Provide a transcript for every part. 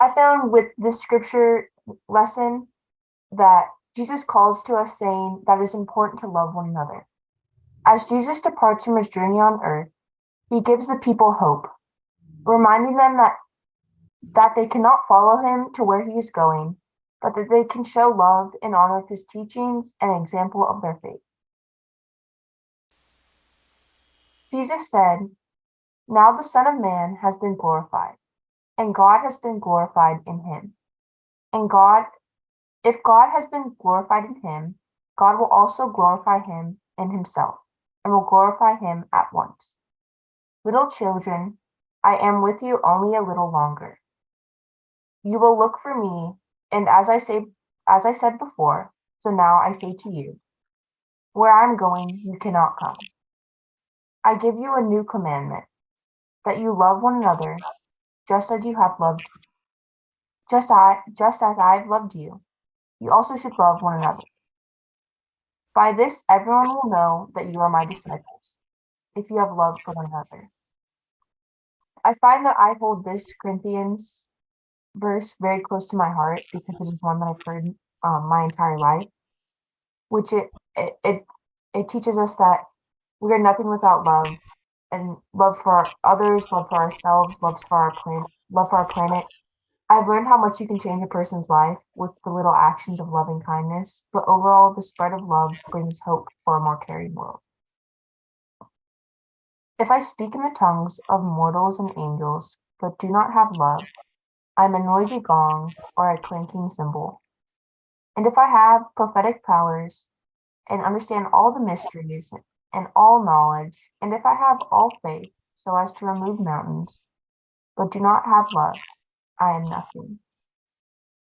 I found with this scripture lesson that Jesus calls to us saying that it is important to love one another. As Jesus departs from his journey on earth, he gives the people hope, reminding them that they cannot follow him to where he is going, but that they can show love in honor of his teachings and example of their faith. Jesus said, "Now the Son of Man has been glorified, and God has been glorified in him. And if God has been glorified in him, God will also glorify him in himself, and will glorify him at once. Little children, I am with you only a little longer. You will look for me, and as I said before, so now I say to you, where I am going, you cannot come. I give you a new commandment, that you love one another, just as you have loved, just as I have loved you. You also should love one another. By this, everyone will know that you are my disciples, if you have love for one another." I find that I hold this Corinthians verse very close to my heart because it is one that I've heard my entire life, which it teaches us that we are nothing without love, and love for others, love for ourselves, love for our planet. I've learned how much you can change a person's life with the little actions of loving kindness, but overall, the spread of love brings hope for a more caring world. If I speak in the tongues of mortals and angels, but do not have love, I am a noisy gong or a clanking cymbal. And if I have prophetic powers and understand all the mysteries and all knowledge, and if I have all faith so as to remove mountains, but do not have love, I am nothing.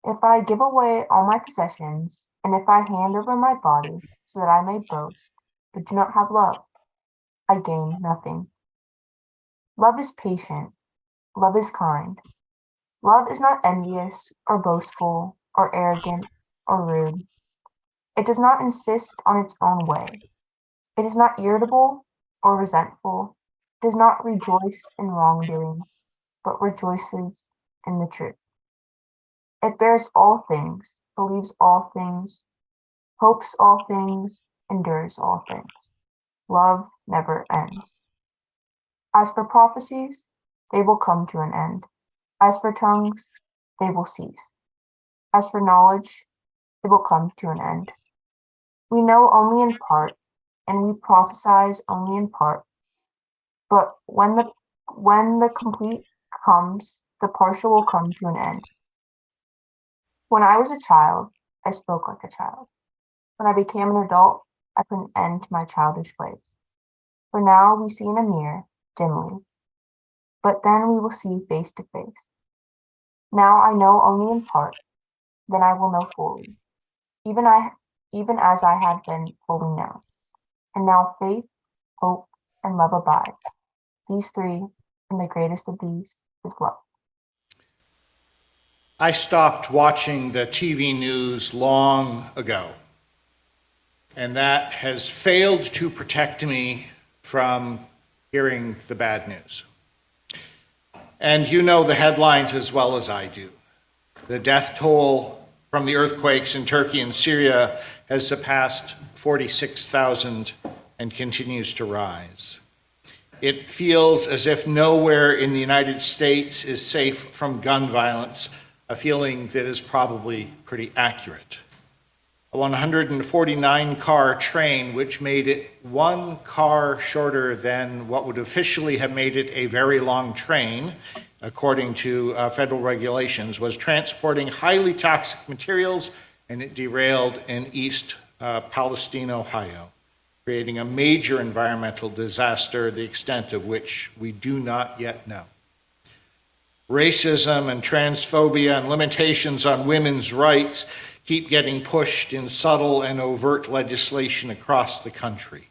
If I give away all my possessions, and if I hand over my body so that I may boast, but do not have love, I gain nothing. Love is patient. Love is kind. Love is not envious or boastful or arrogant or rude. It does not insist on its own way. It is not irritable or resentful. It does not rejoice in wrongdoing, but rejoices in the truth. It bears all things, believes all things, hopes all things, endures all things. Love never ends. As for prophecies, they will come to an end. As for tongues, they will cease. As for knowledge, it will come to an end. We know only in part, and we prophesy only in part. But when the complete comes, the partial will come to an end. When I was a child, I spoke like a child. When I became an adult, I put an end to my childish ways. For now we see in a mirror, dimly, but then we will see face to face. Now I know only in part, then I will know fully, even as I have been fully known. And now faith, hope, and love abide. These three, and the greatest of these is love. I stopped watching the TV news long ago, and that has failed to protect me from hearing the bad news. And you know the headlines as well as I do. The death toll from the earthquakes in Turkey and Syria has surpassed 46,000 and continues to rise. It feels as if nowhere in the United States is safe from gun violence, a feeling that is probably pretty accurate. A 149-car train, which made it one car shorter than what would officially have made it a very long train, according to federal regulations, was transporting highly toxic materials, and it derailed in East Palestine, Ohio, creating a major environmental disaster, the extent of which we do not yet know. Racism and transphobia and limitations on women's rights keep getting pushed in subtle and overt legislation across the country.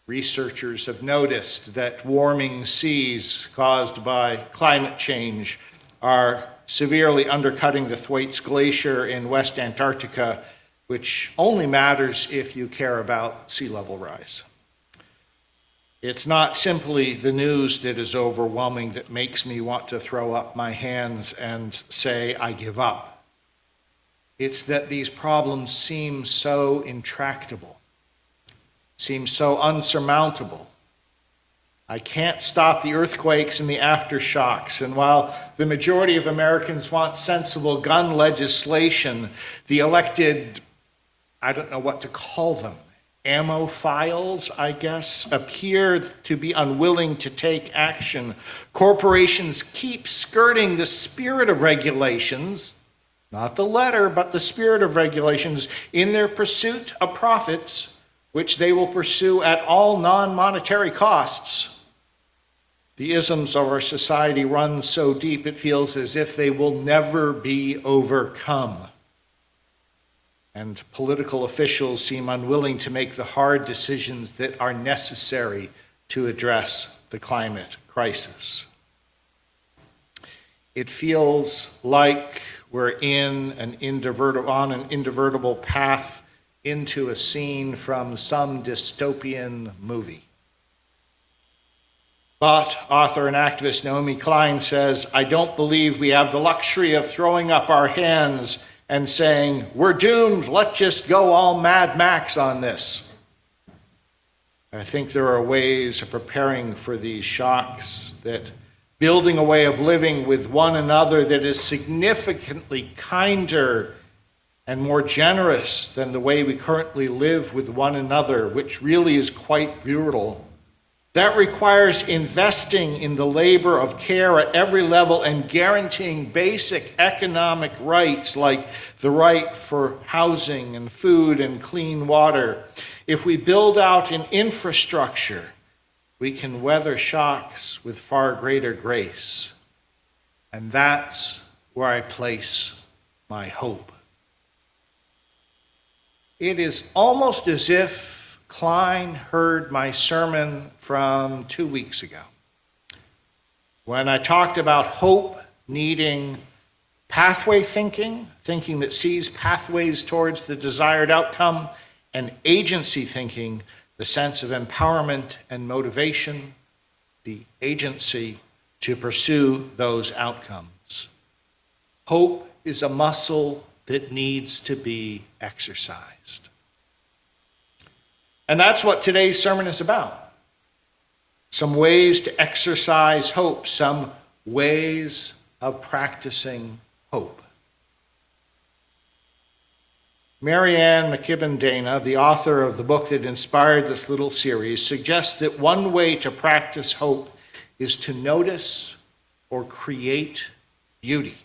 Researchers have noticed that warming seas caused by climate change are severely undercutting the Thwaites Glacier in West Antarctica, which only matters if you care about sea level rise. It's not simply the news that is overwhelming that makes me want to throw up my hands and say, I give up. It's that these problems seem so intractable, seem so unsurmountable. I can't stop the earthquakes and the aftershocks. And while the majority of Americans want sensible gun legislation, the elected, I don't know what to call them, ammophiles, I guess, appear to be unwilling to take action. Corporations keep skirting the spirit of regulations, not the letter, but the spirit of regulations, in their pursuit of profits, which they will pursue at all non-monetary costs. The isms of our society run so deep it feels as if they will never be overcome. And political officials seem unwilling to make the hard decisions that are necessary to address the climate crisis. It feels like we're on an invertible path into a scene from some dystopian movie. But author and activist Naomi Klein says, I don't believe we have the luxury of throwing up our hands and saying, we're doomed, let's just go all Mad Max on this. I think there are ways of preparing for these shocks, that building a way of living with one another that is significantly kinder and more generous than the way we currently live with one another, which really is quite brutal. That requires investing in the labor of care at every level and guaranteeing basic economic rights like the right for housing and food and clean water. If we build out an infrastructure, we can weather shocks with far greater grace. And that's where I place my hope. It is almost as if Klein heard my sermon from 2 weeks ago, when I talked about hope needing pathway thinking that sees pathways towards the desired outcome, and agency thinking, the sense of empowerment and motivation, the agency to pursue those outcomes. Hope is a muscle that needs to be exercised. And that's what today's sermon is about. Some ways to exercise hope, some ways of practicing hope. Marianne McKibben Dana, the author of the book that inspired this little series, suggests that one way to practice hope is to notice or create beauty.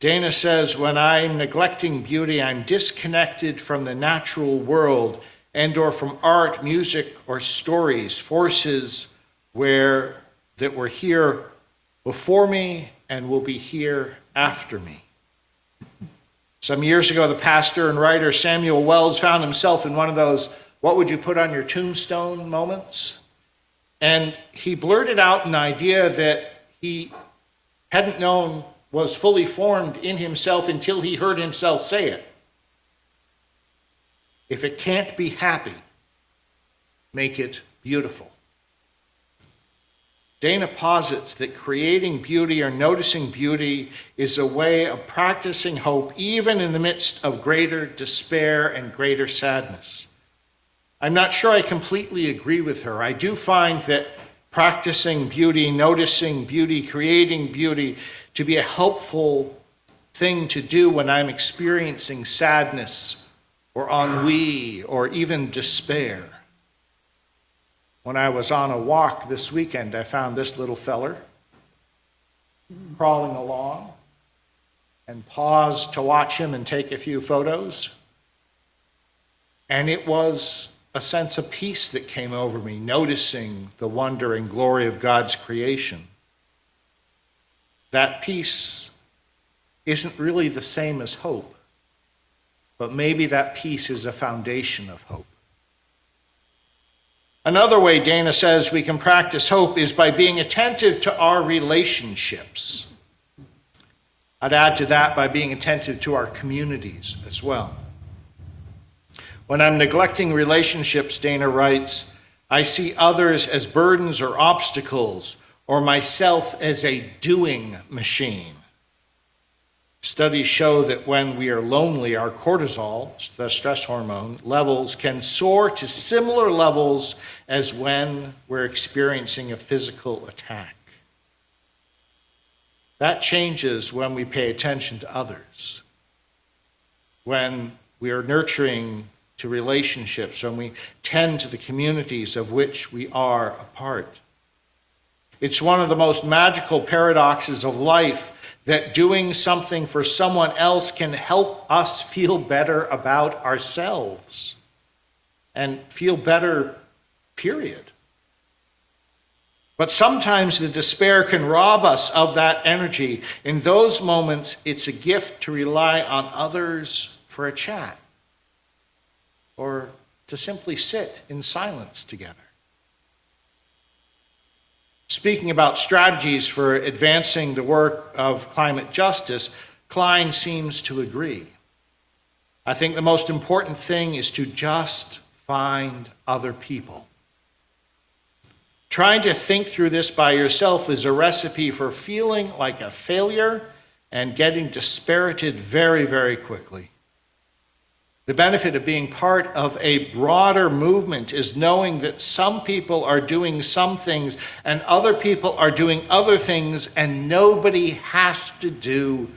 Dana says, when I'm neglecting beauty, I'm disconnected from the natural world and or from art, music, or stories, forces that were here before me and will be here after me. Some years ago, the pastor and writer Samuel Wells found himself in one of those, what would you put on your tombstone moments? And he blurted out an idea that he hadn't known was fully formed in himself until he heard himself say it. If it can't be happy, make it beautiful. Dana posits that creating beauty or noticing beauty is a way of practicing hope even in the midst of greater despair and greater sadness. I'm not sure I completely agree with her. I do find that practicing beauty, noticing beauty, creating beauty to be a helpful thing to do when I'm experiencing sadness or ennui, or even despair. When I was on a walk this weekend, I found this little feller crawling along and paused to watch him and take a few photos. And it was a sense of peace that came over me, noticing the wonder and glory of God's creation. That peace isn't really the same as hope. But maybe that peace is a foundation of hope. Another way Dana says we can practice hope is by being attentive to our relationships. I'd add to that by being attentive to our communities as well. When I'm neglecting relationships, Dana writes, I see others as burdens or obstacles, or myself as a doing machine. Studies show that when we are lonely, our cortisol, the stress hormone, levels can soar to similar levels as when we're experiencing a physical attack. That changes when we pay attention to others, when we are nurturing to relationships, when we tend to the communities of which we are a part. It's one of the most magical paradoxes of life that doing something for someone else can help us feel better about ourselves and feel better, period. But sometimes the despair can rob us of that energy. In those moments, it's a gift to rely on others for a chat or to simply sit in silence together. Speaking about strategies for advancing the work of climate justice, Klein seems to agree. I think the most important thing is to just find other people. Trying to think through this by yourself is a recipe for feeling like a failure and getting dispirited very, very quickly. The benefit of being part of a broader movement is knowing that some people are doing some things and other people are doing other things, and nobody has to do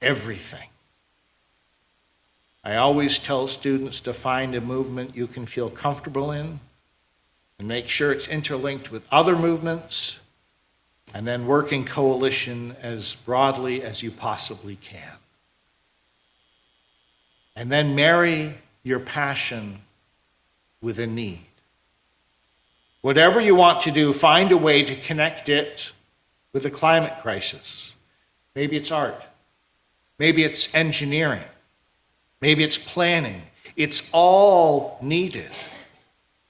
everything. I always tell students to find a movement you can feel comfortable in and make sure it's interlinked with other movements, and then work in coalition as broadly as you possibly can. And then marry your passion with a need. Whatever you want to do, find a way to connect it with the climate crisis. Maybe it's art. Maybe it's engineering. Maybe it's planning. It's all needed.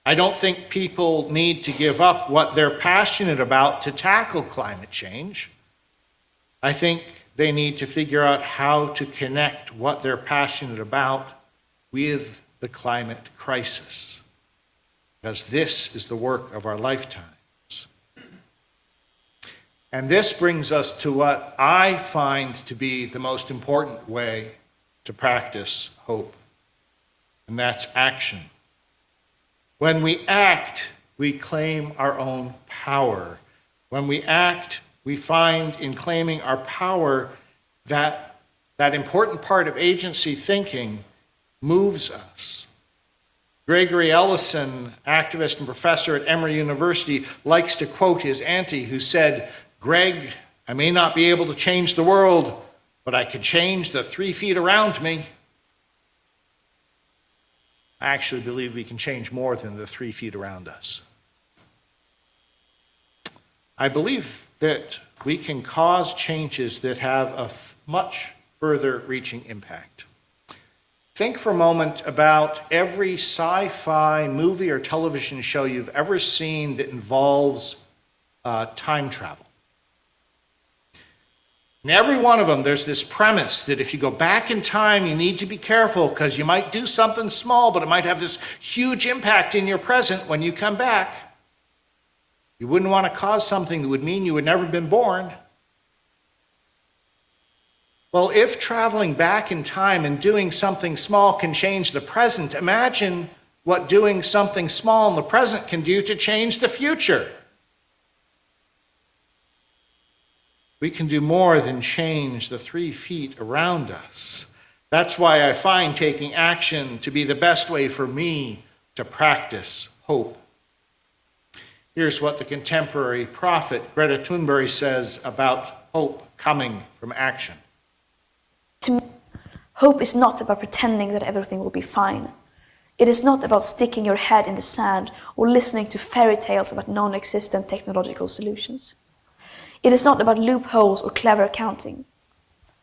I don't think people need to give up what they're passionate about to tackle climate change. I think they need to figure out how to connect what they're passionate about with the climate crisis, because this is the work of our lifetimes. And this brings us to what I find to be the most important way to practice hope, and that's action. When we act, we claim our own power. When we act, we find in claiming our power that important part of agency thinking moves us. Gregory Ellison, activist and professor at Emory University, likes to quote his auntie who said, "Greg, I may not be able to change the world, but I could change the 3 feet around me." I actually believe we can change more than the 3 feet around us. I believe that we can cause changes that have a much further reaching impact. Think for a moment about every sci-fi movie or television show you've ever seen that involves time travel. In every one of them, there's this premise that if you go back in time, you need to be careful because you might do something small, but it might have this huge impact in your present when you come back. You wouldn't want to cause something that would mean you had never been born. Well, if traveling back in time and doing something small can change the present, imagine what doing something small in the present can do to change the future. We can do more than change the 3 feet around us. That's why I find taking action to be the best way for me to practice hope. Here's what the contemporary prophet Greta Thunberg says about hope coming from action. To me, hope is not about pretending that everything will be fine. It is not about sticking your head in the sand or listening to fairy tales about non-existent technological solutions. It is not about loopholes or clever accounting.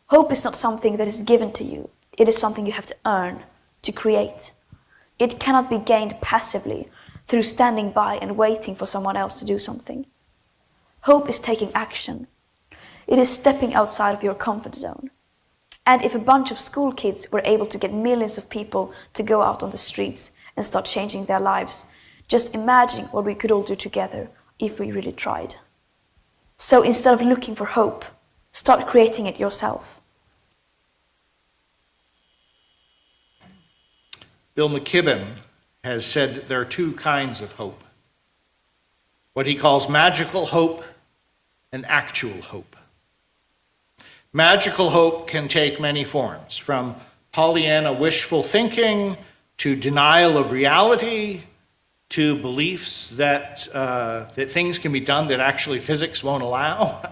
Hope is not something that is given to you. It is something you have to earn, to create. It cannot be gained passively through standing by and waiting for someone else to do something. Hope is taking action. It is stepping outside of your comfort zone. And if a bunch of school kids were able to get millions of people to go out on the streets and start changing their lives, Just imagine what we could all do together if we really tried. So instead of looking for hope, start creating it yourself. Bill McKibben has said that there are two kinds of hope: what he calls magical hope and actual hope. Magical hope can take many forms, from Pollyanna wishful thinking to denial of reality to beliefs that things can be done that actually physics won't allow.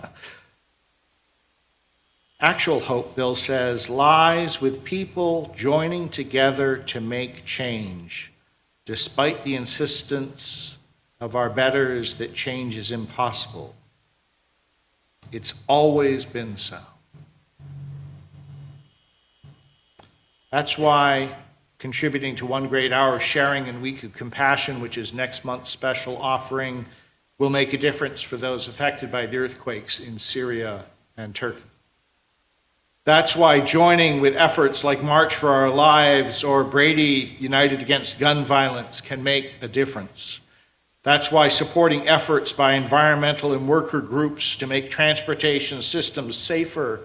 Actual hope, Bill says, lies with people joining together to make change, despite the insistence of our betters that change is impossible. It's always been so. That's why contributing to 1 great hour of sharing and Week of Compassion, which is next month's special offering, will make a difference for those affected by the earthquakes in Syria and Turkey. That's why joining with efforts like March for Our Lives or Brady United Against Gun Violence can make a difference. That's why supporting efforts by environmental and worker groups to make transportation systems safer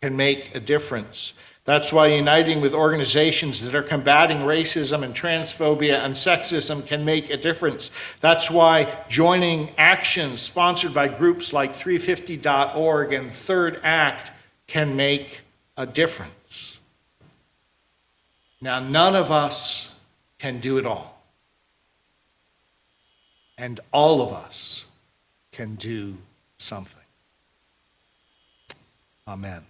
can make a difference. That's why uniting with organizations that are combating racism and transphobia and sexism can make a difference. That's why joining actions sponsored by groups like 350.org and Third Act can make a difference. Now, none of us can do it all. And all of us can do something. Amen.